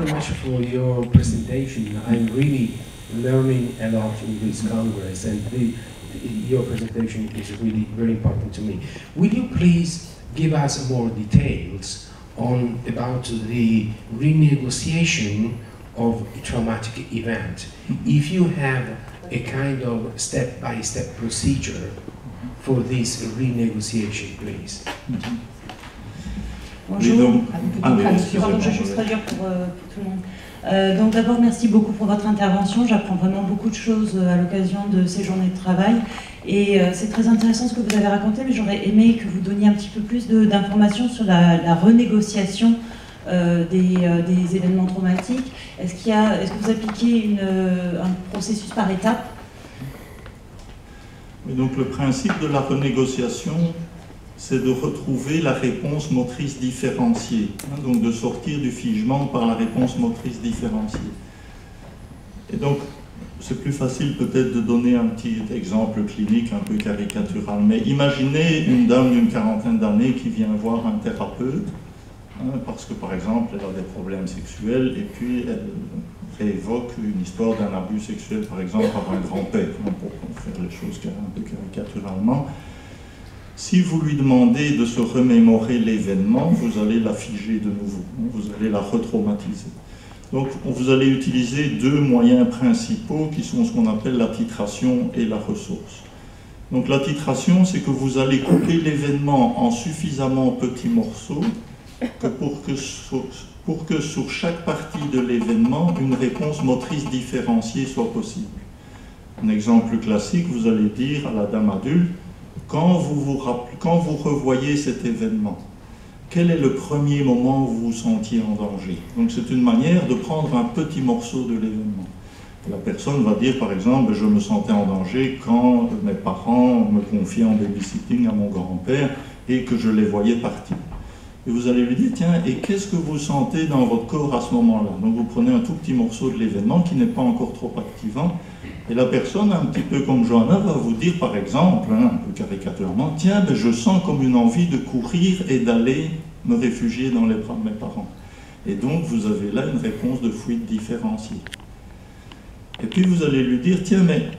very much for your presentation. I'm really learning a lot in this Congress, and your presentation is really very important to me. Will you please give us more details about the renegotiation of a traumatic event? If you have a kind of step-by-step procedure for this renegotiation, please. Bonjour, pardon, je vais juste traduire pour tout le monde. Donc d'abord, merci beaucoup pour votre intervention. J'apprends vraiment beaucoup de choses à l'occasion de ces journées de travail. Et c'est très intéressant ce que vous avez raconté, mais j'aurais aimé que vous donniez un petit peu plus d'informations sur la renégociation des événements traumatiques. Est-ce que vous appliquez un processus par étapes? Donc le principe de la renégociation, c'est de retrouver la réponse motrice différenciée, hein, donc de sortir du figement par la réponse motrice différenciée. Et donc, c'est plus facile peut-être de donner un petit exemple clinique un peu caricatural, mais imaginez une dame d'une quarantaine d'années qui vient voir un thérapeute, hein, parce que par exemple elle a des problèmes sexuels, et puis elle réévoque une histoire d'un abus sexuel, par exemple par un grand-père, hein, pour faire les choses un peu caricaturalement. Si vous lui demandez de se remémorer l'événement, vous allez la figer de nouveau, vous allez la retraumatiser. Donc vous allez utiliser deux moyens principaux qui sont ce qu'on appelle la titration et la ressource. Donc la titration, c'est que vous allez couper l'événement en suffisamment petits morceaux pour que sur chaque partie de l'événement, une réponse motrice différenciée soit possible. Un exemple classique, vous allez dire à la dame adulte, quand vous revoyez cet événement, quel est le premier moment où vous vous sentiez en danger? Donc c'est une manière de prendre un petit morceau de l'événement. La personne va dire par exemple, je me sentais en danger quand mes parents me confiaient en babysitting à mon grand-père et que je les voyais partir. Et vous allez lui dire, tiens, et qu'est-ce que vous sentez dans votre corps à ce moment-là? Donc vous prenez un tout petit morceau de l'événement qui n'est pas encore trop activant, et la personne, un petit peu comme Johanna, va vous dire par exemple, hein, un peu caricaturalement, tiens, ben, je sens comme une envie de courir et d'aller me réfugier dans les bras de mes parents. Et donc vous avez là une réponse de fuite différenciée. Et puis vous allez lui dire, tiens, mais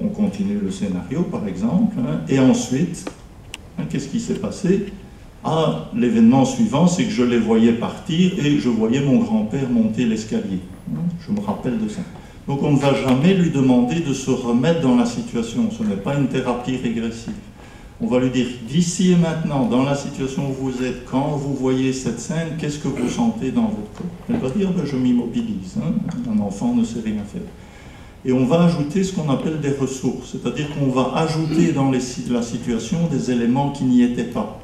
on continue le scénario par exemple, hein, et ensuite, hein, qu'est-ce qui s'est passé? Ah, l'événement suivant, c'est que je les voyais partir et je voyais mon grand-père monter l'escalier. Je me rappelle de ça. Donc on ne va jamais lui demander de se remettre dans la situation. Ce n'est pas une thérapie régressive. On va lui dire, d'ici et maintenant, dans la situation où vous êtes, quand vous voyez cette scène, qu'est-ce que vous sentez dans votre corps? Elle va dire, ben, je m'immobilise. Hein. Un enfant ne sait rien faire. Et on va ajouter ce qu'on appelle des ressources. C'est-à-dire qu'on va ajouter dans la situation des éléments qui n'y étaient pas.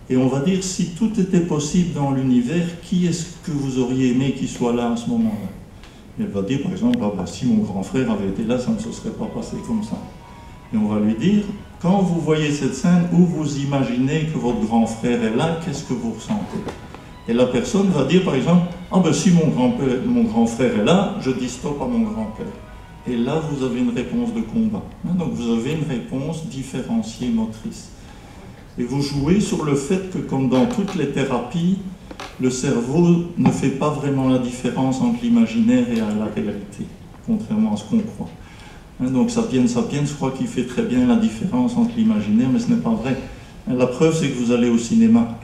Et on va dire, si tout était possible dans l'univers, qui est-ce que vous auriez aimé qu'il soit là à ce moment-là? Elle va dire, par exemple, ah, bah, si mon grand frère avait été là, ça ne se serait pas passé comme ça. Et on va lui dire, quand vous voyez cette scène où vous imaginez que votre grand frère est là, qu'est-ce que vous ressentez? Et la personne va dire, par exemple, ah ben si mon grand frère est là, je dis stop à mon grand-père. Et là, vous avez une réponse de combat. Donc vous avez une réponse différenciée motrice. Et vous jouez sur le fait que, comme dans toutes les thérapies, le cerveau ne fait pas vraiment la différence entre l'imaginaire et la réalité, contrairement à ce qu'on croit. Donc Sapiens, je crois qu'il fait très bien la différence entre l'imaginaire, mais ce n'est pas vrai. La preuve, c'est que vous allez au cinéma.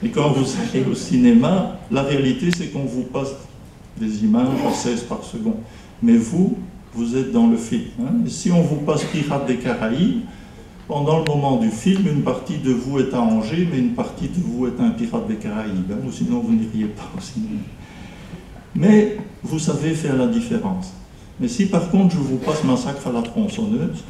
Et quand vous allez au cinéma, la réalité, c'est qu'on vous passe des images à 16 par seconde. Mais vous êtes dans le film. Et si on vous passe Pirates des Caraïbes, pendant le moment du film, une partie de vous est à Angers, mais une partie de vous est un pirate des Caraïbes, ou sinon vous n'iriez pas au cinéma. Mais vous savez faire la différence. Mais si par contre je vous passe Massacre à la tronçonneuse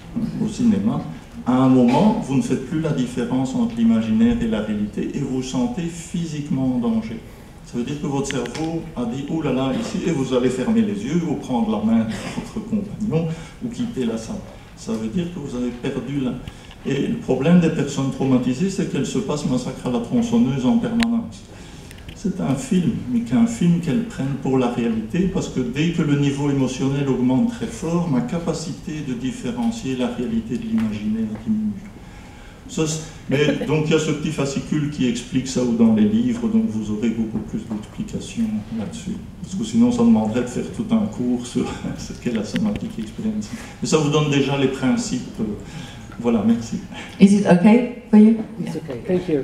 au cinéma, à un moment, vous ne faites plus la différence entre l'imaginaire et la réalité et vous vous sentez physiquement en danger. Ça veut dire que votre cerveau a dit « Oh là là, ici », et vous allez fermer les yeux ou prendre la main de votre compagnon ou quitter la salle. Ça veut dire que vous avez perdu la... Et le problème des personnes traumatisées, c'est qu'elles se passent Massacre à la tronçonneuse en permanence. C'est un film, mais qu'un film qu'elles prennent pour la réalité, parce que dès que le niveau émotionnel augmente très fort, ma capacité de différencier la réalité de l'imaginaire diminue. Mais donc il y a ce petit fascicule qui explique ça ou dans les livres, donc vous aurez beaucoup plus d'explications là-dessus. Parce que sinon ça demanderait de faire tout un cours sur ce qu'est la somatic experience. Mais ça vous donne déjà les principes. Voilà, merci. Is it okay for you? It's okay, thank you.